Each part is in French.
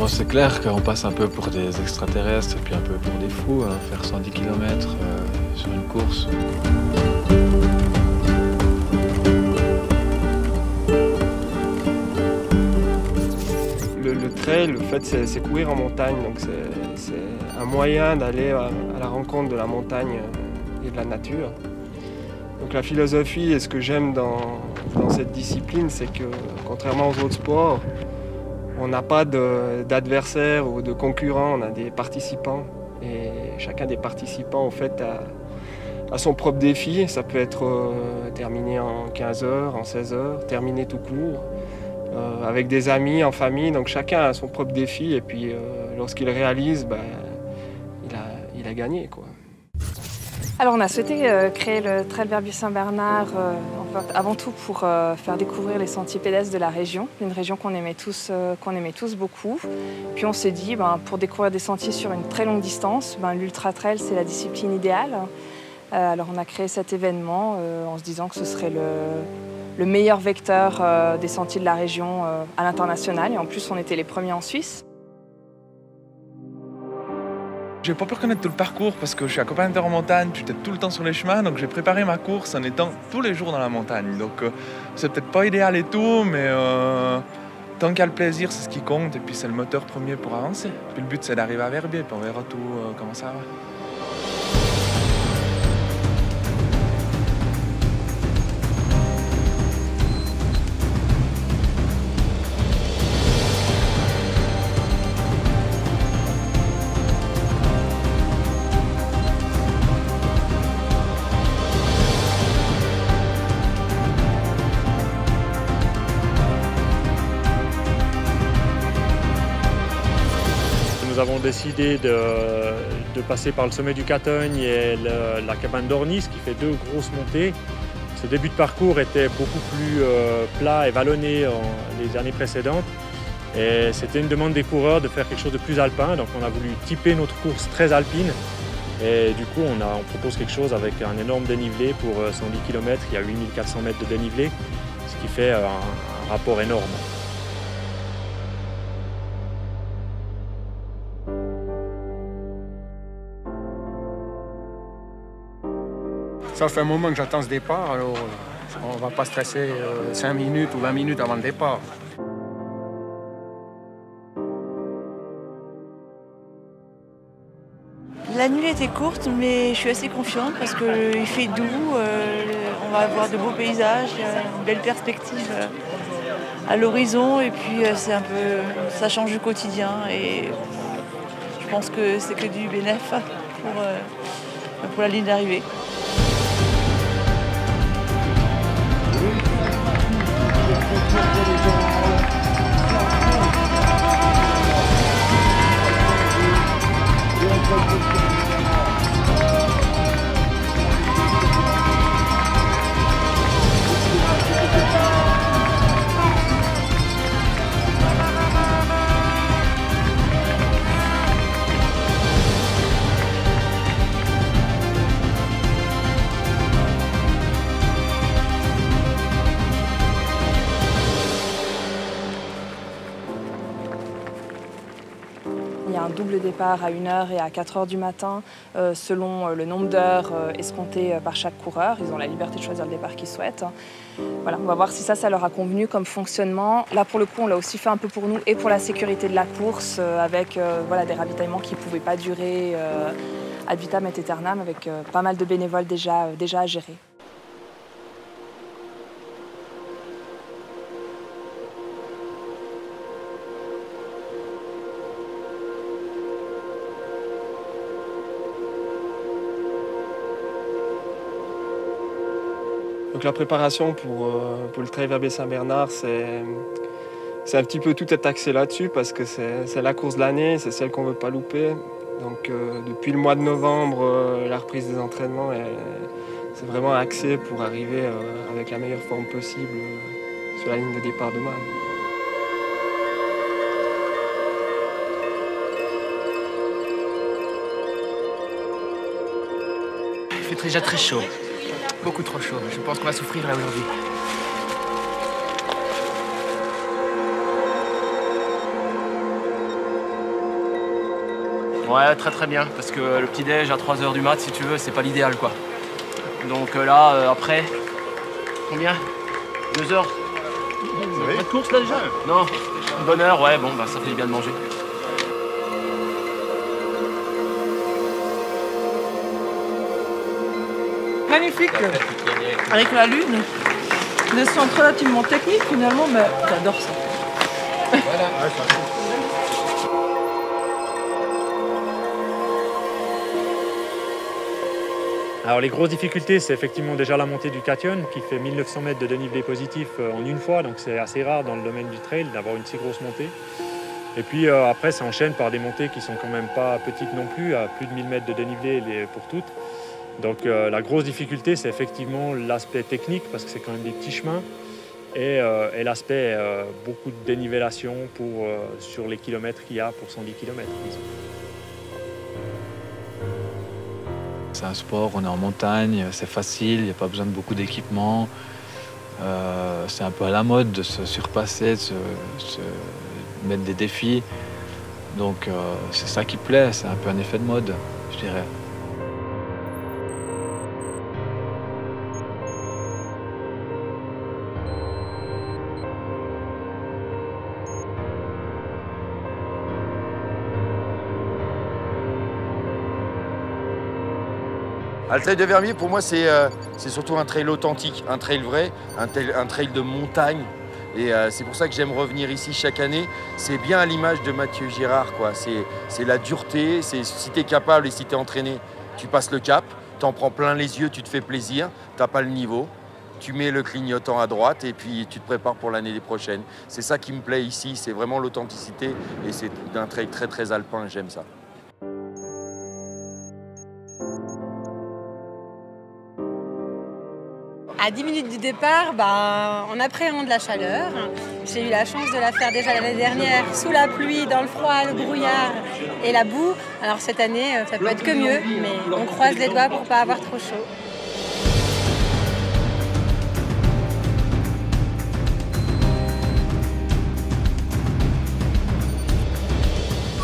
c'est clair qu'on passe un peu pour des extraterrestres et puis un peu pour des fous, hein, faire 110 km sur une course. Le trail, le fait, c'est courir en montagne, donc c'est un moyen d'aller à la rencontre de la montagne et de la nature. Donc la philosophie et ce que j'aime dans cette discipline, c'est que contrairement aux autres sports, on n'a pas d'adversaires ou de concurrents, on a des participants. Et chacun des participants, en fait, a son propre défi. Ça peut être terminé en 15 heures, en 16 heures, terminé tout court, avec des amis, en famille. Donc chacun a son propre défi et puis lorsqu'il réalise, il a gagné, quoi. Alors on a souhaité créer le Trail Verbier-Saint-Bernard avant tout pour faire découvrir les sentiers pédestres de la région, une région qu'on aimait tous beaucoup. Puis on s'est dit, pour découvrir des sentiers sur une très longue distance, l'ultra trail c'est la discipline idéale. Alors on a créé cet événement en se disant que ce serait le meilleur vecteur des sentiers de la région à l'international, et en plus on était les premiers en Suisse. J'ai pas pu reconnaître tout le parcours parce que je suis accompagnateur en montagne, j'étais tout le temps sur les chemins, donc j'ai préparé ma course en étant tous les jours dans la montagne. Donc c'est peut-être pas idéal et tout, mais tant qu'il y a le plaisir, c'est ce qui compte, et puis c'est le moteur premier pour avancer. Puis le but c'est d'arriver à Verbier, puis on verra tout comment ça va. Nous avons décidé de passer par le sommet du Catogne et la cabane d'Ornis qui fait 2 grosses montées. Ce début de parcours était beaucoup plus plat et vallonné les années précédentes. Et c'était une demande des coureurs de faire quelque chose de plus alpin, donc on a voulu typer notre course très alpine. Et du coup, on propose quelque chose avec un énorme dénivelé pour 110 km, il y a 8400 mètres de dénivelé, ce qui fait un rapport énorme. Ça fait un moment que j'attends ce départ, alors on ne va pas stresser 5 minutes ou 20 minutes avant le départ. La nuit était courte, mais je suis assez confiante parce qu'il fait doux, on va avoir de beaux paysages, une belle perspective à l'horizon, et puis ça change du quotidien, et je pense que c'est que du bénéf pour la ligne d'arrivée. Il y a un double départ à 1h et à 4h du matin, selon le nombre d'heures escomptées par chaque coureur. Ils ont la liberté de choisir le départ qu'ils souhaitent. Voilà, on va voir si ça leur a convenu comme fonctionnement. Là, pour le coup, on l'a aussi fait un peu pour nous et pour la sécurité de la course, avec des ravitaillements qui ne pouvaient pas durer ad vitam et aeternam, avec pas mal de bénévoles déjà à gérer. Donc la préparation pour le Trail Verbier-Saint-Bernard, c'est un petit peu tout est axé là-dessus parce que c'est la course de l'année, c'est celle qu'on ne veut pas louper. Donc depuis le mois de novembre, la reprise des entraînements, c'est vraiment axé pour arriver avec la meilleure forme possible sur la ligne de départ demain. Il fait déjà très chaud. Beaucoup trop chaud. Je pense qu'on va souffrir là aujourd'hui. Ouais, très bien, parce que le petit-déj à 3h du mat, si tu veux, c'est pas l'idéal, quoi. Donc là, après, combien 2 heures? Pas de course là déjà? Non, une bonne heure, ouais, bon, bah ça fait bien de manger. Magnifique. Avec la lune, une science relativement technique finalement, mais j'adore ça. Voilà. Alors les grosses difficultés, c'est effectivement déjà la montée du Cation qui fait 1900 mètres de dénivelé positif en une fois, donc c'est assez rare dans le domaine du trail d'avoir une si grosse montée. Et puis après, ça enchaîne par des montées qui sont quand même pas petites non plus, à plus de 1000 mètres de dénivelé pour toutes. Donc la grosse difficulté, c'est effectivement l'aspect technique, parce que c'est quand même des petits chemins, et l'aspect beaucoup de dénivellation sur les kilomètres qu'il y a pour 110 km. Disons. C'est un sport, on est en montagne, c'est facile, il n'y a pas besoin de beaucoup d'équipement. C'est un peu à la mode de se surpasser, de se mettre des défis. Donc c'est ça qui plaît, c'est un peu un effet de mode, je dirais. Le trail de Verbier, pour moi, c'est surtout un trail authentique, un trail vrai, un trail de montagne. Et c'est pour ça que j'aime revenir ici chaque année. C'est bien à l'image de Mathieu Girard, quoi. C'est la dureté, si tu es capable et si tu es entraîné, tu passes le cap, tu en prends plein les yeux, tu te fais plaisir, tu n'as pas le niveau. Tu mets le clignotant à droite et puis tu te prépares pour l'année prochaine. C'est ça qui me plaît ici, c'est vraiment l'authenticité et c'est un trail très alpin, j'aime ça. À 10 minutes du départ, on appréhende la chaleur. J'ai eu la chance de la faire déjà l'année dernière, sous la pluie, dans le froid, le brouillard et la boue. Alors cette année, ça peut être que mieux, mais on croise les doigts pour ne pas avoir trop chaud.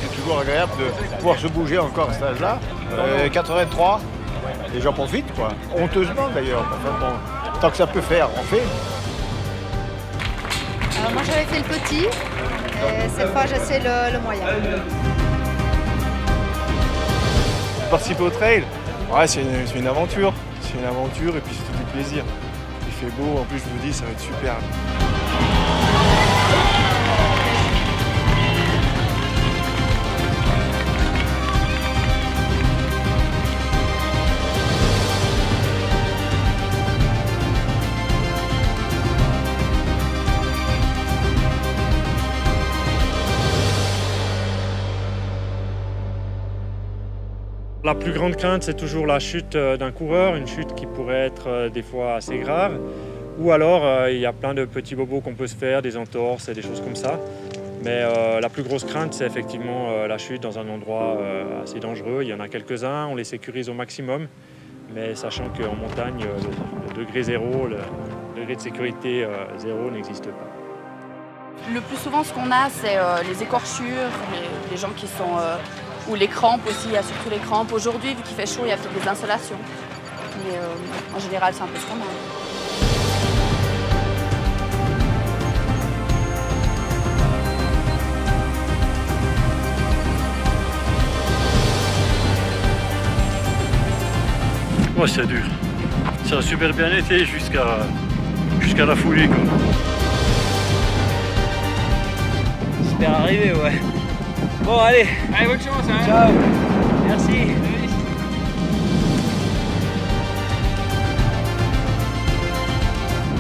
C'est toujours agréable de pouvoir se bouger encore à cet âge-là. 83, les gens profitent, quoi. Honteusement d'ailleurs. Enfin, bon, tant que ça peut faire, on fait. Alors moi j'avais fait le petit, et cette fois j'essaie le moyen. Participer au trail, ouais, c'est une aventure. C'est une aventure et puis c'est tout du plaisir. Il fait beau, en plus je me dis ça va être super. La plus grande crainte, c'est toujours la chute d'un coureur, une chute qui pourrait être des fois assez grave. Ou alors, il y a plein de petits bobos qu'on peut se faire, des entorses et des choses comme ça. Mais la plus grosse crainte, c'est effectivement la chute dans un endroit assez dangereux. Il y en a quelques-uns, on les sécurise au maximum. Mais sachant qu'en montagne, le degré zéro, le degré de sécurité zéro n'existe pas. Le plus souvent, ce qu'on a, c'est les écorchures, les gens qui sont... ou les crampes aussi, il y a surtout les crampes. Aujourd'hui, vu qu'il fait chaud, il y a peut-être des insolations. Mais en général, c'est un peu ce qu'on a. Ouais, c'est dur. Ça a super bien été jusqu'à la foulée, quoi. J'espère arriver, ouais. Bon, allez. Allez, bonne chance, hein. Ciao. Merci.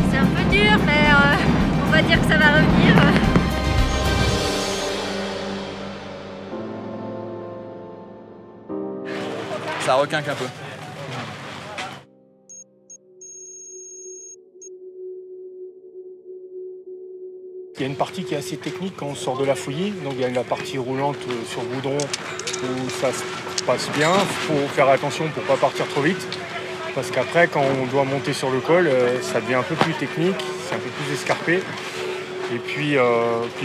C'est un peu dur, mais on va dire que ça va revenir. Ça requinque un peu. Il y a une partie qui est assez technique quand on sort de la fouillie. Donc il y a la partie roulante sur goudron où ça se passe bien. Il faut faire attention pour ne pas partir trop vite. Parce qu'après, quand on doit monter sur le col, ça devient un peu plus technique, c'est un peu plus escarpé. Et puis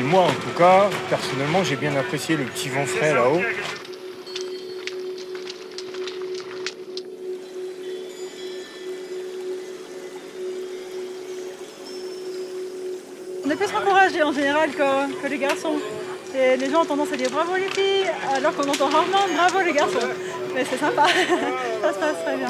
moi, en tout cas, personnellement, j'ai bien apprécié le petit vent frais là-haut. en général que les garçons. Et les gens ont tendance à dire bravo les filles, alors qu'on entend rarement bravo les garçons. Mais c'est sympa, ça se passe très bien.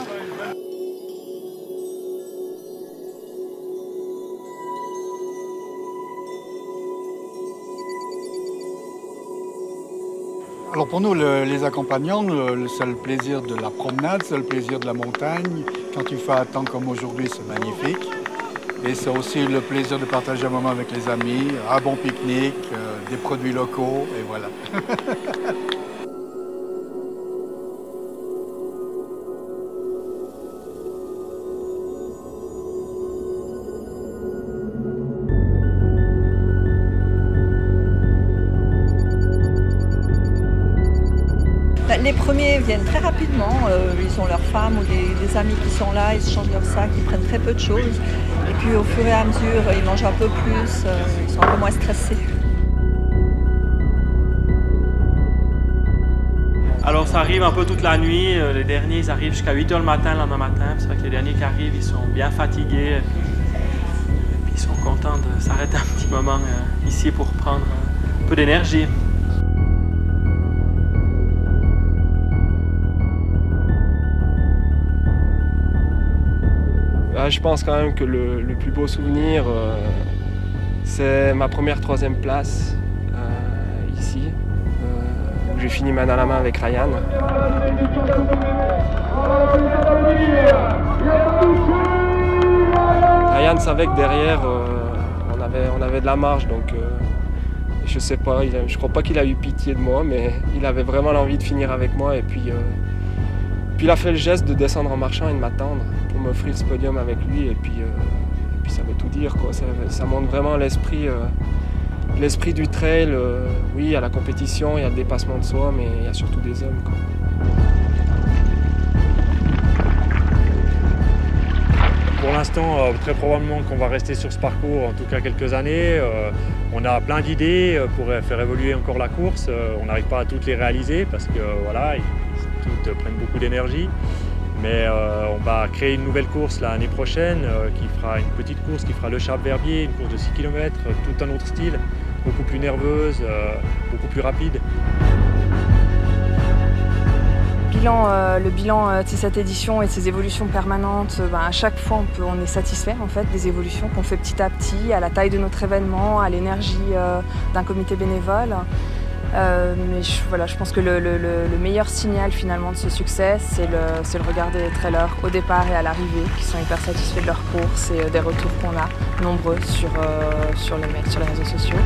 Alors pour nous, les accompagnants, le seul plaisir de la promenade, c'est le plaisir de la montagne. Quand tu fais un temps comme aujourd'hui, c'est magnifique. Et c'est aussi le plaisir de partager un moment avec les amis, un bon pique-nique, des produits locaux, et voilà. Les premiers viennent très rapidement, ils ont leurs femmes ou des amis qui sont là, ils se changent leur sac, ils prennent très peu de choses. Et puis au fur et à mesure, ils mangent un peu plus, ils sont un peu moins stressés. Alors ça arrive un peu toute la nuit, les derniers ils arrivent jusqu'à 8 h le matin, le lendemain matin. C'est vrai que les derniers qui arrivent, ils sont bien fatigués. Et puis ils sont contents de s'arrêter un petit moment ici pour prendre un peu d'énergie. Je pense quand même que le plus beau souvenir, c'est ma première 3e place ici, où j'ai fini main dans la main avec Ryan. Ryan savait que derrière, on avait de la marge, donc je sais pas, je crois pas qu'il a eu pitié de moi, mais il avait vraiment l'envie de finir avec moi, et puis il a fait le geste de descendre en marchant et de m'attendre pour m'offrir ce podium avec lui, et puis ça veut tout dire, quoi. Ça montre vraiment l'esprit du trail. Oui, il y a la compétition, il y a le dépassement de soi, mais il y a surtout des hommes, quoi. Pour l'instant, très probablement qu'on va rester sur ce parcours, en tout cas quelques années. On a plein d'idées pour faire évoluer encore la course. On n'arrive pas à toutes les réaliser parce que voilà, toutes prennent beaucoup d'énergie. Mais on va créer une nouvelle course l'année prochaine qui fera une petite course qui fera le Charles-Verbier, une course de 6 km, tout un autre style, beaucoup plus nerveuse, beaucoup plus rapide. Le bilan de cette édition et de ses évolutions permanentes, à chaque fois on est satisfait en fait, des évolutions qu'on fait petit à petit, à la taille de notre événement, à l'énergie d'un comité bénévole. Mais je pense que le meilleur signal finalement de ce succès, c'est le regard des trailers au départ et à l'arrivée, qui sont hyper satisfaits de leur course et des retours qu'on a nombreux sur les réseaux sociaux.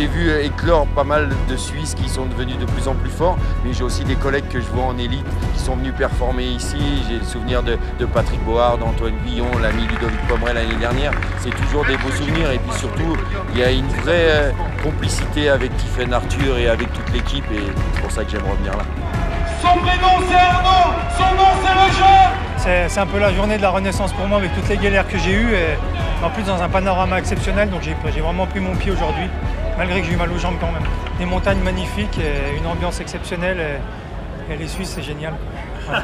J'ai vu éclore pas mal de Suisses qui sont devenus de plus en plus forts, mais j'ai aussi des collègues que je vois en élite qui sont venus performer ici. J'ai le souvenir de Patrick Bohard, d'Antoine Guillon, l'ami Ludovic Pomeray l'année dernière. C'est toujours des beaux souvenirs, et puis surtout, il y a une vraie complicité avec Tiffaine Arthur et avec toute l'équipe, et c'est pour ça que j'aime revenir là. Son prénom c'est Arnaud, son nom c'est le jeu. C'est un peu la journée de la renaissance pour moi avec toutes les galères que j'ai eues, et en plus dans un panorama exceptionnel, donc j'ai vraiment pris mon pied aujourd'hui. Malgré que j'ai eu mal aux jambes quand même. Des montagnes magnifiques, et une ambiance exceptionnelle, et les Suisses, c'est génial. Voilà.